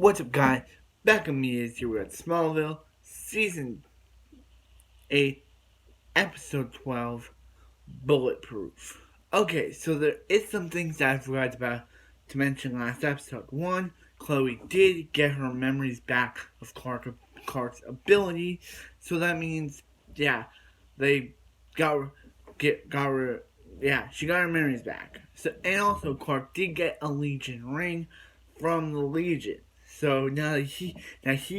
What's up, guys? Back with me is here at Smallville, Season 8, Episode 12, Bulletproof. Okay, so there is some things that I forgot about to mention last episode. One, Chloe did get her memories back of Clark's ability, so that means, yeah, they got her, yeah, she got her memories back. So, and also Clark did get a Legion ring from the Legion. So now he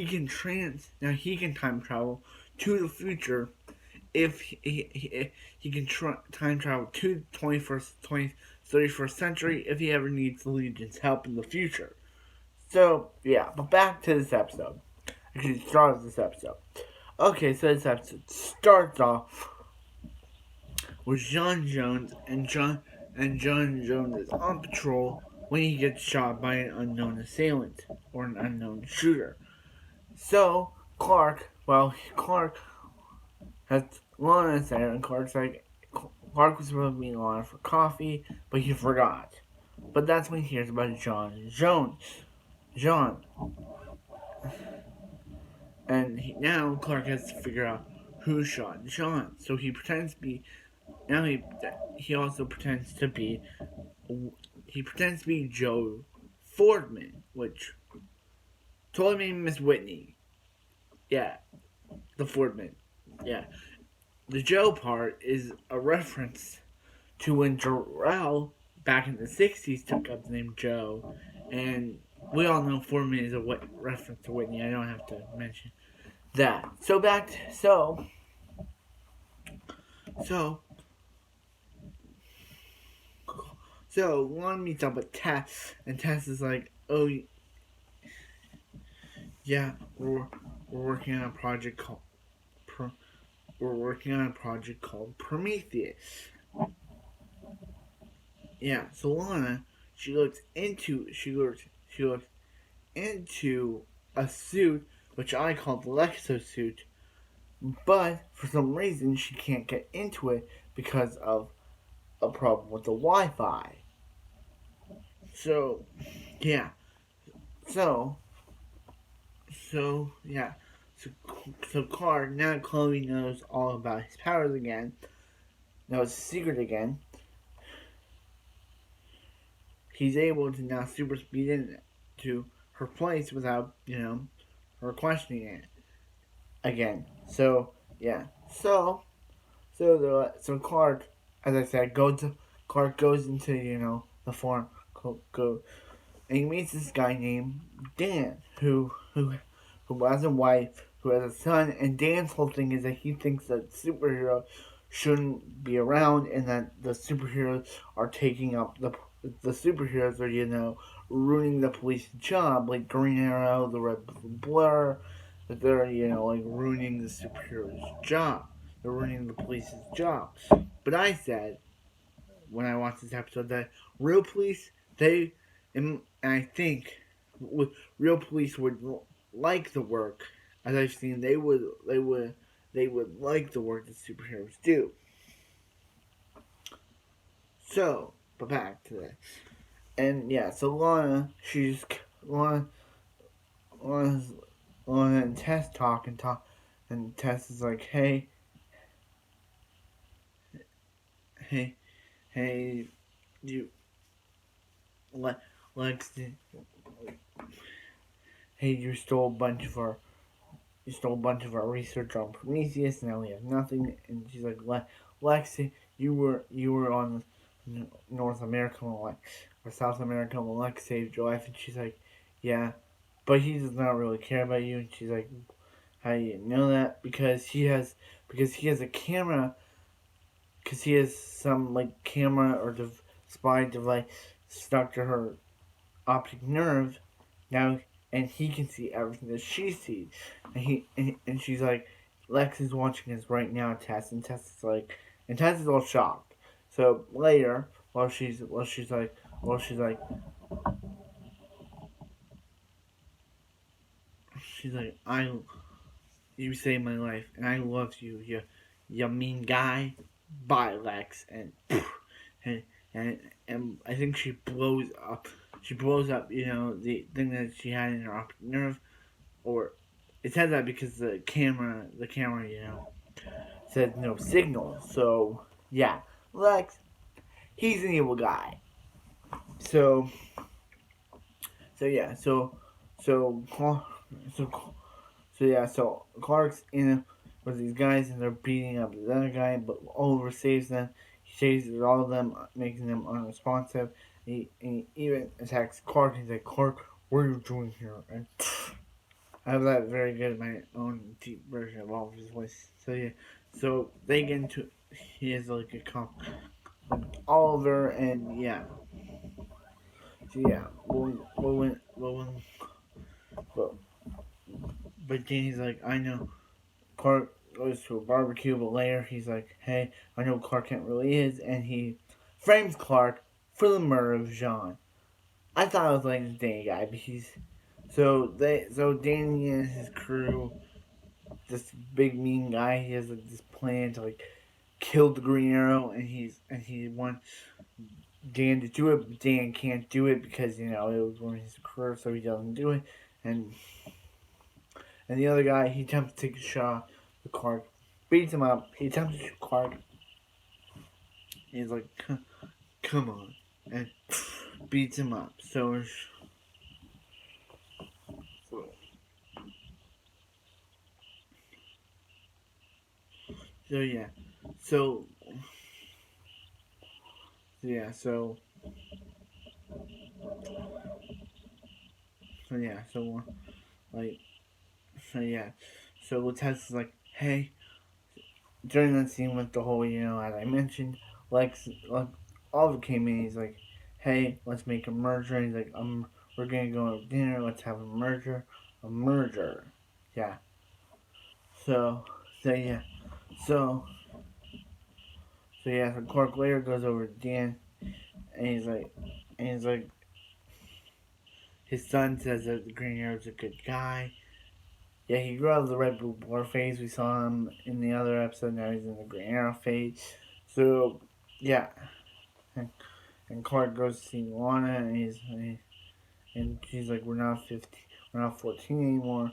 can time travel to the future if he can time travel to the 31st century if he ever needs the Legion's help in the future. So yeah, but back to this episode. Actually, the start of this episode. Okay, so this episode starts off with John Jones and John Jones is on patrol when he gets shot by an unknown assailant or an unknown shooter. So Clark has Lana's there, and Clark was supposed to meet Lana for coffee, but he forgot. But that's when he hears about John, and now Clark has to figure out who shot John. So he pretends to be. Now he also pretends to be Joe Fordman, which totally made Miss Whitney. Yeah, the Fordman. Yeah. The Joe part is a reference to when Jarrell back in the 60s took up the name Joe, and we all know Foreman is a reference to Whitney. I don't have to mention that. So Lon meets up with Tess, and Tess is like, "Oh, yeah, we're working on a project called Prometheus." Yeah, so Lana, she looks into a suit which I call the Lexo suit, but for some reason she can't get into it because of a problem with the Wi-Fi. So yeah, so yeah, so Clark, now Chloe knows all about his powers again, knows his secret again. He's able to now super speed into her place without, her questioning it again. So yeah, so Clark, as I said, Clark goes into the farm, go, and he meets this guy named Dan, who has a wife, who has a son, and Dan's whole thing is that he thinks that superheroes shouldn't be around, and that the superheroes are taking up the superheroes are ruining the police's job, like Green Arrow, the Red Blur, that they're like ruining the superhero's job. They're ruining the police's job. But I said when I watched this episode that real police, and I think real police would like the work, as I've seen, they would like the work that superheroes do. So, but back to that, and yeah, so Lana and Tess talk, and Tess is like, hey, hey, you, Lex, hey, you stole a bunch of our research on Prometheus. Now we have nothing. And she's like, Lexi, you were on the North American or South American. Lex saved your life, and she's like, yeah, but he does not really care about you. And she's like, how do you know that? Because he has a camera. Because he has some camera or spy device stuck to her optic nerve now, and he can see everything that she sees, and she's like, Lex is watching us right now, Tess, and Tess is all shocked. So later, she's like, you saved my life, and I love you, you mean guy. Bye, Lex, and and I think she blows up she blows up, the thing that she had in her optic nerve, or it said that because the camera, said no signal. So yeah, Lex, he's an evil guy. So yeah, so so so Clark's in with these guys and they're beating up the other guy, but Oliver saves them. He chases all of them, making them unresponsive. And he even attacks Clark. He's like, Clark, what are you doing here? And I have that very good in my own deep version of Oliver's voice. So yeah, so they get into. He has like a comp with Oliver, and yeah, so yeah, but but Danny's like, I know. Clark goes to a barbecue, but later he's like, hey, I know Clark Kent really is, and he frames Clark for the murder of Jean. I thought it was like this Danny guy, but so Danny and his crew, this big mean guy, he has like this plan to like kill the Green Arrow, and he wants Dan to do it, but Dan can't do it because it was one of his career, so he doesn't do it, and the other guy, he attempts to take a shot at Clark, beats him up. He attempts to shoot Clark. He's like, come on, and beats him up. So, so yeah, so yeah, so yeah, so like, so yeah, so Lutez is like, hey, during that scene with the whole, as I mentioned, like Oliver came in. He's like, hey, let's make a merger. He's like, we're gonna go to dinner. Let's have a merger. Yeah. So, yeah. So, yeah. So Clark later goes over to Dan, and he's like, his son says that the Green Arrow's a good guy. Yeah, he grew out of the Red Blue War phase. We saw him in the other episode. Now he's in the Green Arrow phase. So, yeah. And Clark goes to see Lana, and she's like, "We're not 15, we're not 14 anymore."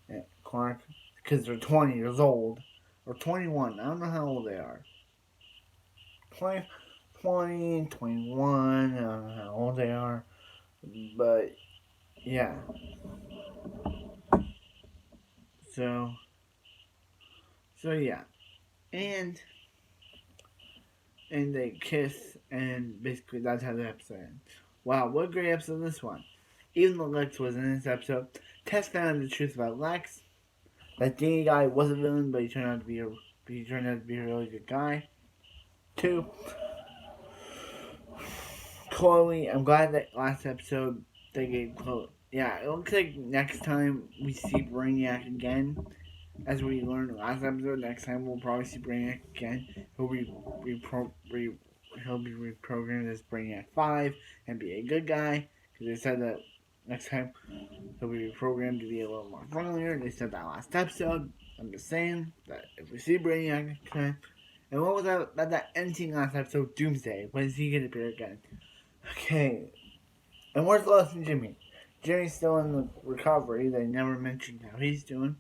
And Clark, because they're 20 years old or 21. I don't know how old they are. 20, 20, 21. I don't know how old they are, but yeah. So yeah, and they kiss, and basically that's how the episode ends. Wow, what a great episode this one. Even though Lex was in this episode, Tess found the truth about Lex. That Danny guy was a villain, but he turned out to be a really good guy. Two, Chloe. I'm glad that last episode they gave Chloe. Yeah, it looks like next time we see Brainiac again, as we learned last episode. Next time we'll probably see Brainiac again. He'll be reprogrammed as Brainiac 5 and be a good guy. Because they said that next time he'll be reprogrammed to be a little more friendlier. They said that last episode. I'm just saying that if we see Brainiac again. And what was that ending last episode? Doomsday. When is he going to appear again? Okay. And where's Lois and Jimmy? Jimmy's still in the recovery. They never mentioned how he's doing.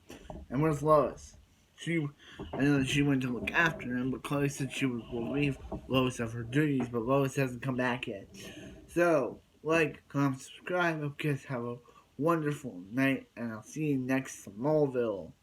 And where's Lois? I know that she went to look after him, but Chloe said she would relieve Lois of her duties, but Lois hasn't come back yet. So, like, comment, subscribe. Hope you guys have a wonderful night, and I'll see you next Smallville.